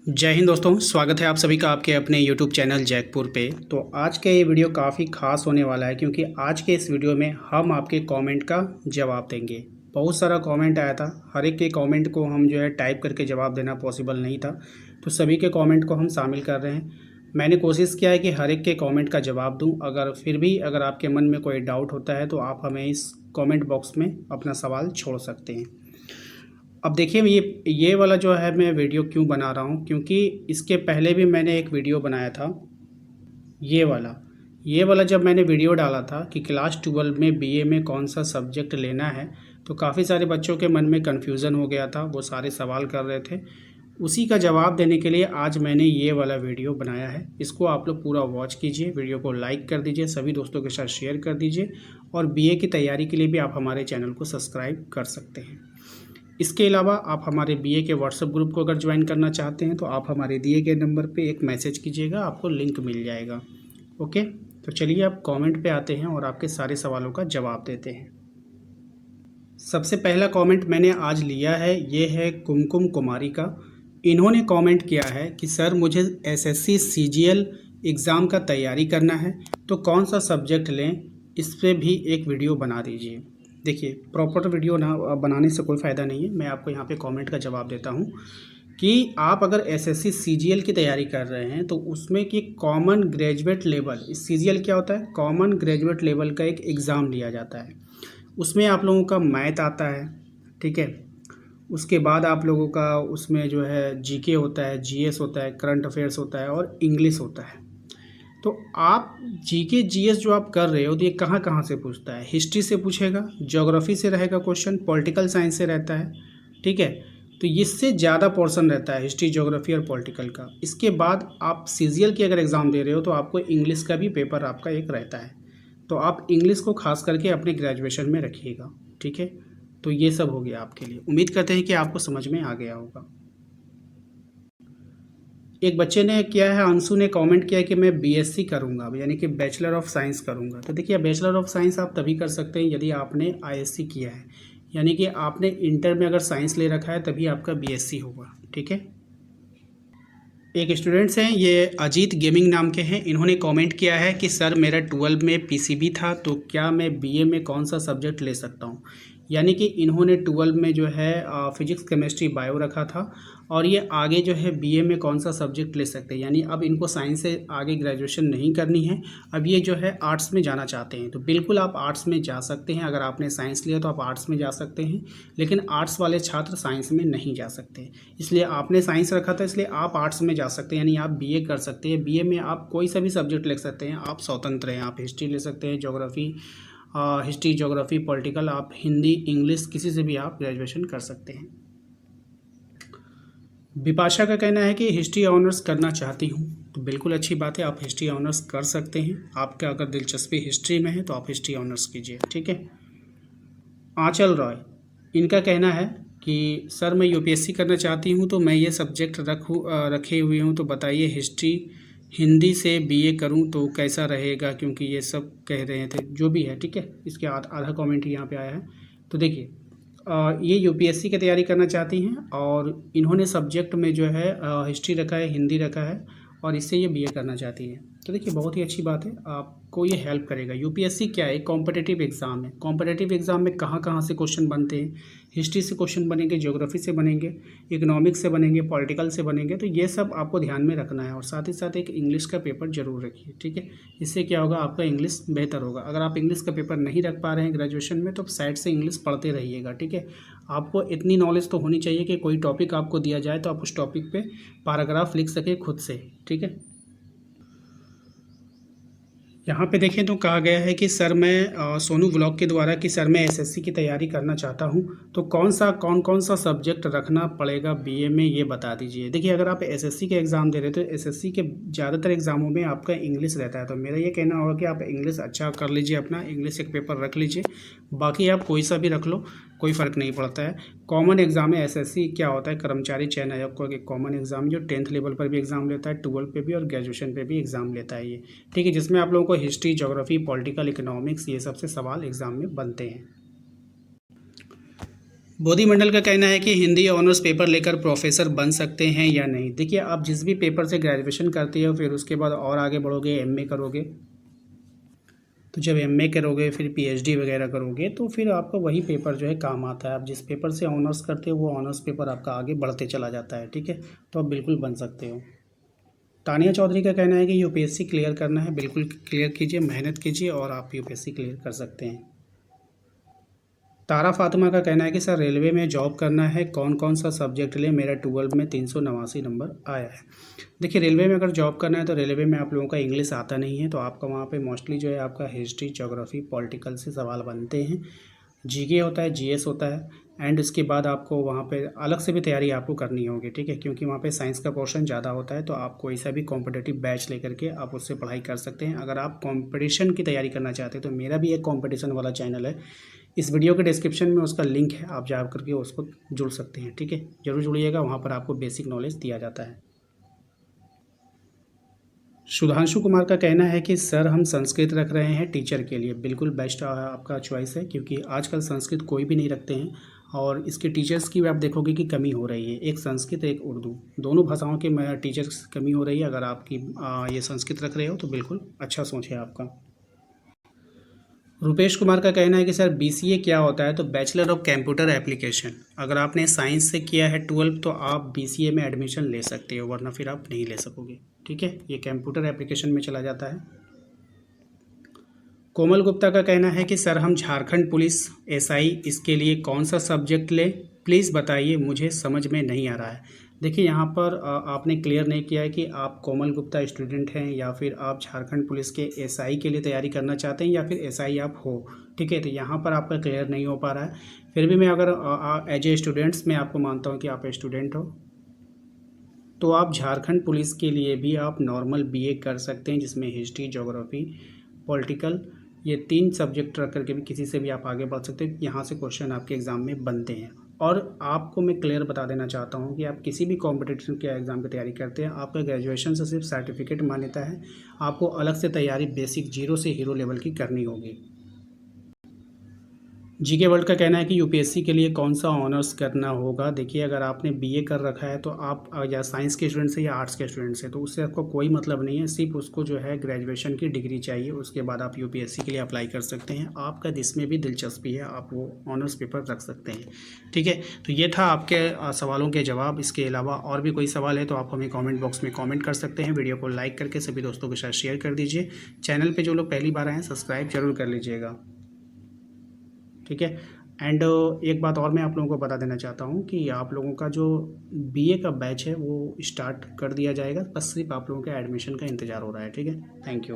जय हिंद दोस्तों, स्वागत है आप सभी का आपके अपने YouTube चैनल जैकपुर पे। तो आज का ये वीडियो काफ़ी ख़ास होने वाला है क्योंकि आज के इस वीडियो में हम आपके कमेंट का जवाब देंगे। बहुत सारा कमेंट आया था, हर एक के कमेंट को हम जो है टाइप करके जवाब देना पॉसिबल नहीं था, तो सभी के कमेंट को हम शामिल कर रहे हैं। मैंने कोशिश किया है कि हर एक के कमेंट का जवाब दूँ। अगर आपके मन में कोई डाउट होता है तो आप हमें इस कॉमेंट बॉक्स में अपना सवाल छोड़ सकते हैं। अब देखिए ये वाला जो है मैं वीडियो क्यों बना रहा हूँ, क्योंकि इसके पहले भी मैंने एक वीडियो बनाया था। ये वाला जब मैंने वीडियो डाला था कि क्लास 12 में बीए में कौन सा सब्जेक्ट लेना है, तो काफ़ी सारे बच्चों के मन में कन्फ्यूज़न हो गया था, वो सारे सवाल कर रहे थे। उसी का जवाब देने के लिए आज मैंने ये वाला वीडियो बनाया है। इसको आप लोग पूरा वॉच कीजिए, वीडियो को लाइक कर दीजिए, सभी दोस्तों के साथ शेयर कर दीजिए और बीए की तैयारी के लिए भी आप हमारे चैनल को सब्सक्राइब कर सकते हैं। इसके अलावा आप हमारे बीए के व्हाट्सएप ग्रुप को अगर ज्वाइन करना चाहते हैं तो आप हमारे दिए गए नंबर पे एक मैसेज कीजिएगा, आपको लिंक मिल जाएगा। ओके, तो चलिए आप कमेंट पे आते हैं और आपके सारे सवालों का जवाब देते हैं। सबसे पहला कमेंट मैंने आज लिया है, ये है कुमकुम कुमारी का। इन्होंने कमेंट किया है कि सर मुझे एसएससी सीजीएल एग्ज़ाम का तैयारी करना है, तो कौन सा सब्जेक्ट लें, इस पर भी एक वीडियो बना दीजिए। देखिए, प्रॉपर वीडियो ना बनाने से कोई फ़ायदा नहीं है। मैं आपको यहाँ पे कमेंट का जवाब देता हूँ कि आप अगर एसएससी सीजीएल की तैयारी कर रहे हैं तो उसमें कि कॉमन ग्रेजुएट लेवल, इस सीजीएल क्या होता है, कॉमन ग्रेजुएट लेवल का एक एग्ज़ाम लिया जाता है। उसमें आप लोगों का मैथ आता है, ठीक है। उसके बाद आप लोगों का उसमें जो है जीके होता है, जीएस होता है, करंट अफेयर्स होता है और इंग्लिश होता है। तो आप जीके जीएस जो आप कर रहे हो तो ये कहाँ कहाँ से पूछता है, हिस्ट्री से पूछेगा, ज्योग्राफी से रहेगा क्वेश्चन, पॉलिटिकल साइंस से रहता है, ठीक है। तो इससे ज़्यादा पोर्शन रहता है हिस्ट्री, ज्योग्राफी और पॉलिटिकल का। इसके बाद आप सीजीएल की अगर एग्ज़ाम दे रहे हो तो आपको इंग्लिश का भी पेपर आपका एक रहता है, तो आप इंग्लिश को खास करके अपने ग्रेजुएशन में रखिएगा, ठीक है। तो ये सब हो गया आपके लिए। उम्मीद करते हैं कि आपको समझ में आ गया होगा। एक बच्चे ने किया है, अंशु ने कमेंट किया कि मैं बीएससी करूंगा, यानी कि बैचलर ऑफ साइंस करूंगा। तो देखिए, बैचलर ऑफ साइंस आप तभी कर सकते हैं यदि आपने आईएससी किया है, यानी कि आपने इंटर में अगर साइंस ले रखा है तभी आपका बीएससी होगा, ठीक है। एक स्टूडेंट्स हैं, ये अजीत गेमिंग नाम के हैं। इन्होंने कमेंट किया है कि सर मेरा 12 में पीसीबी था, तो क्या मैं बीए में कौन सा सब्जेक्ट ले सकता हूँ। यानी कि इन्होंने 12 में जो है फिजिक्स केमिस्ट्री बायो रखा था और ये आगे जो है बीए में कौन सा सब्जेक्ट ले सकते हैं, यानी अब इनको साइंस से आगे ग्रेजुएशन नहीं करनी है, अब ये जो है आर्ट्स में जाना चाहते हैं। तो बिल्कुल आप आर्ट्स में जा सकते हैं। अगर आपने साइंस लिया तो आप आर्ट्स में जा सकते हैं, लेकिन आर्ट्स वाले छात्र साइंस में नहीं जा सकते। इसलिए आपने साइंस रखा था, इसलिए आप आर्ट्स में जा सकते हैं, यानी आप बीए कर सकते हैं। बीए में आप कोई सा भी सब्जेक्ट ले सकते हैं, आप स्वतंत्र हैं। आप हिस्ट्री ले सकते हैं, ज्योग्राफी, हिस्ट्री ज्योग्राफी पॉलिटिकल, आप हिंदी इंग्लिश किसी से भी आप ग्रेजुएशन कर सकते हैं। विपाशा का कहना है कि हिस्ट्री ऑनर्स करना चाहती हूँ, तो बिल्कुल अच्छी बात है, आप हिस्ट्री ऑनर्स कर सकते हैं। आपका अगर दिलचस्पी हिस्ट्री में है तो आप हिस्ट्री ऑनर्स कीजिए, ठीक है। आंचल रॉय, इनका कहना है कि सर मैं यूपीएससी करना चाहती हूँ, तो मैं ये सब्जेक्ट रखे हुए हूँ, तो बताइए हिस्ट्री हिंदी से बीए करूँ तो कैसा रहेगा, क्योंकि ये सब कह रहे थे, जो भी है, ठीक है। इसके आधा कमेंट यहाँ पे आया है। तो देखिए, ये यूपीएससी की तैयारी करना चाहती हैं और इन्होंने सब्जेक्ट में जो है हिस्ट्री रखा है, हिंदी रखा है और इससे ये बीए करना चाहती है। तो देखिए, बहुत ही अच्छी बात है, आपको ये हेल्प करेगा। यूपीएससी क्या है, कॉम्पिटिटिव एग्ज़ाम है। कॉम्पिटिटिव एग्ज़ाम में कहाँ कहाँ से क्वेश्चन बनते हैं, हिस्ट्री से क्वेश्चन बनेंगे, ज्योग्राफी से बनेंगे, इकोनॉमिक्स से बनेंगे, पॉलिटिकल से बनेंगे। तो ये सब आपको ध्यान में रखना है और साथ ही साथ एक इंग्लिश का पेपर जरूर रखिए, ठीक है। इससे क्या होगा, आपका इंग्लिश बेहतर होगा। अगर आप इंग्लिश का पेपर नहीं रख पा रहे हैं ग्रेजुएशन में तो साइड से इंग्लिश पढ़ते रहिएगा, ठीक है। आपको इतनी नॉलेज तो होनी चाहिए कि कोई टॉपिक आपको दिया जाए तो आप उस टॉपिक पे पैराग्राफ लिख सके खुद से, ठीक है। यहाँ पे देखें तो कहा गया है कि सर मैं सोनू व्लॉग के द्वारा कि सर मैं एसएससी की तैयारी करना चाहता हूँ, तो कौन कौन सा सब्जेक्ट रखना पड़ेगा बीए में, ये बता दीजिए। देखिए, अगर आप एसएससी के एग्ज़ाम दे रहे हो तो एसएससी के ज़्यादातर एग्ज़ामों में आपका इंग्लिश रहता है, तो मेरा ये कहना होगा कि आप इंग्लिश अच्छा कर लीजिए, अपना इंग्लिश एक पेपर रख लीजिए। बाकी आप कोई सा भी रख लो, कोई फ़र्क नहीं पड़ता है। कॉमन एग्ज़ाम है एसएससी, क्या होता है, कर्मचारी चयन आयोग का एक कॉमन एग्ज़ाम जो 10th लेवल पर भी एग्ज़ाम लेता है, 12 पे भी और ग्रेजुएशन पे भी एग्ज़ाम लेता है ये, ठीक है। जिसमें आप लोगों को हिस्ट्री, ज्योग्राफी, पॉलिटिकल, इकोनॉमिक्स, ये सबसे सवाल एग्ज़ाम में बनते हैं। बोधि मंडल का कहना है कि हिंदी ऑनर्स पेपर लेकर प्रोफेसर बन सकते हैं या नहीं। देखिए, आप जिस भी पेपर से ग्रेजुएशन करते हो फिर उसके बाद और आगे बढ़ोगे, एमए करोगे, तो जब एमए करोगे फिर पीएचडी वगैरह करोगे तो फिर आपका वही पेपर जो है काम आता है। आप जिस पेपर से ऑनर्स करते हो वो ऑनर्स पेपर आपका आगे बढ़ते चला जाता है, ठीक है। तो आप बिल्कुल बन सकते हो। तानिया चौधरी का कहना है कि यूपीएससी क्लियर करना है, बिल्कुल क्लियर कीजिए, मेहनत कीजिए और आप यूपीएससी क्लियर कर सकते हैं। तारा फातिमा का कहना है कि सर रेलवे में जॉब करना है, कौन कौन सा सब्जेक्ट ले, मेरा 12 में 389 नंबर आया है। देखिए, रेलवे में अगर जॉब करना है तो रेलवे में आप लोगों का इंग्लिश आता नहीं है, तो आपका वहाँ पे मोस्टली जो है आपका हिस्ट्री, ज्योग्राफी, पॉलिटिकल से सवाल बनते हैं, जीके होता है, जीएस होता है, एंड उसके बाद आपको वहाँ पे अलग से भी तैयारी आपको करनी होगी, ठीक है, क्योंकि वहाँ पे साइंस का पोर्शन ज़्यादा होता है। तो आप कोई सा भी कॉम्पिटिटिव बैच लेकर के आप उससे पढ़ाई कर सकते हैं। अगर आप कॉम्पिटिशन की तैयारी करना चाहते हैं तो मेरा भी एक कॉम्पिटिशन वाला चैनल है, इस वीडियो के डिस्क्रिप्शन में उसका लिंक है, आप जा करके उसको जुड़ सकते हैं, ठीक है। जरूर जुड़िएगा, वहाँ पर आपको बेसिक नॉलेज दिया जाता है। सुधांशु कुमार का कहना है कि सर हम संस्कृत रख रहे हैं टीचर के लिए, बिल्कुल बेस्ट आपका चॉइस है, क्योंकि आजकल संस्कृत कोई भी नहीं रखते हैं और इसके टीचर्स की भी आप देखोगे कि कमी हो रही है। एक संस्कृत एक उर्दू, दोनों भाषाओं के टीचर्स की कमी हो रही है। अगर आपकी ये संस्कृत रख रहे हो तो बिल्कुल अच्छा सोच है आपका। रुपेश कुमार का कहना है कि सर बीसीए क्या होता है, तो बैचलर ऑफ कंप्यूटर एप्लीकेशन। अगर आपने साइंस से किया है 12 तो आप बीसीए में एडमिशन ले सकते हो, वरना फिर आप नहीं ले सकोगे, ठीक है। ये कंप्यूटर एप्लीकेशन में चला जाता है। कोमल गुप्ता का कहना है कि सर हम झारखंड पुलिस एसआई इसके लिए कौन सा सब्जेक्ट लें, प्लीज़ बताइए, मुझे समझ में नहीं आ रहा है। देखिए, यहाँ पर आपने क्लियर नहीं किया है कि आप कोमल गुप्ता स्टूडेंट हैं या फिर आप झारखंड पुलिस के एसआई के लिए तैयारी करना चाहते हैं या फिर एसआई आप हो, ठीक है। तो यहाँ पर आपका क्लियर नहीं हो पा रहा है। फिर भी मैं अगर एज ए स्टूडेंट्स मैं आपको मानता हूँ कि आप स्टूडेंट हो, तो आप झारखंड पुलिस के लिए भी आप नॉर्मल बीए कर सकते हैं, जिसमें हिस्ट्री, ज्योग्राफी, पॉलिटिकल, ये 3 सब्जेक्ट रख करके भी किसी से भी आप आगे बढ़ सकते हैं। यहाँ से क्वेश्चन आपके एग्ज़ाम में बनते हैं। और आपको मैं क्लियर बता देना चाहता हूँ कि आप किसी भी कॉम्पिटिशन के एग्ज़ाम की तैयारी करते हैं, आपका ग्रेजुएशन से सिर्फ सर्टिफिकेट मान्यता है, आपको अलग से तैयारी बेसिक जीरो से हीरो लेवल की करनी होगी। जीके वर्ल्ड का कहना है कि यूपीएससी के लिए कौन सा ऑनर्स करना होगा। देखिए, अगर आपने बीए कर रखा है तो आप या साइंस के स्टूडेंट से या आर्ट्स के स्टूडेंट से, तो उससे आपको कोई मतलब नहीं है, सिर्फ उसको जो है ग्रेजुएशन की डिग्री चाहिए, उसके बाद आप यूपीएससी के लिए अप्लाई कर सकते हैं। आपका जिसमें भी दिलचस्पी है आप वो ऑनर्स पेपर रख सकते हैं, ठीक है। तो ये था आपके सवालों के जवाब। इसके अलावा और भी कोई सवाल है तो आप हमें कॉमेंट बॉक्स में कॉमेंट कर सकते हैं। वीडियो को लाइक करके सभी दोस्तों के साथ शेयर कर दीजिए। चैनल पर जो लोग पहली बार आए हैं सब्सक्राइब जरूर कर लीजिएगा, ठीक है। एंड एक बात और मैं आप लोगों को बता देना चाहता हूँ कि आप लोगों का जो बीए का बैच है वो स्टार्ट कर दिया जाएगा, बस सिर्फ आप लोगों के एडमिशन का इंतज़ार हो रहा है, ठीक है। Thank you.